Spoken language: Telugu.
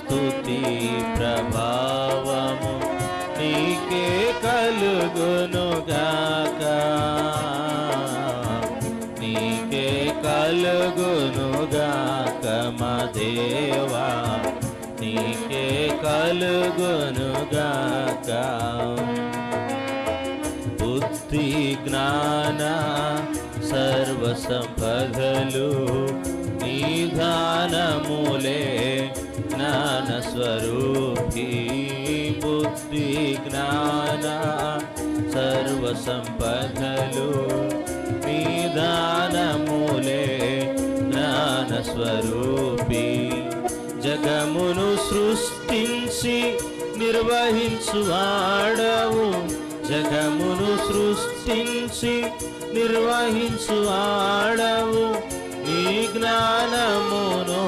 స్తుతి ప్రభావము నీకే కలుగునుగాక, నీకే కలుగునుగాక మా దేవా, నీకే కలుగునుగాక. బుద్ధి జ్ఞాన సర్వ సంపదలు నిధానములే జ్ఞాన స్వరూపి. బుద్ధి జ్ఞాన సర్వ సంపదలు నిధానములే జ్ఞాన స్వరూపి. జగమును సృష్టించి నిర్వహించువాడవు, జగమును సృష్టించి నిర్వహించువాడవు, నీ జ్ఞానమును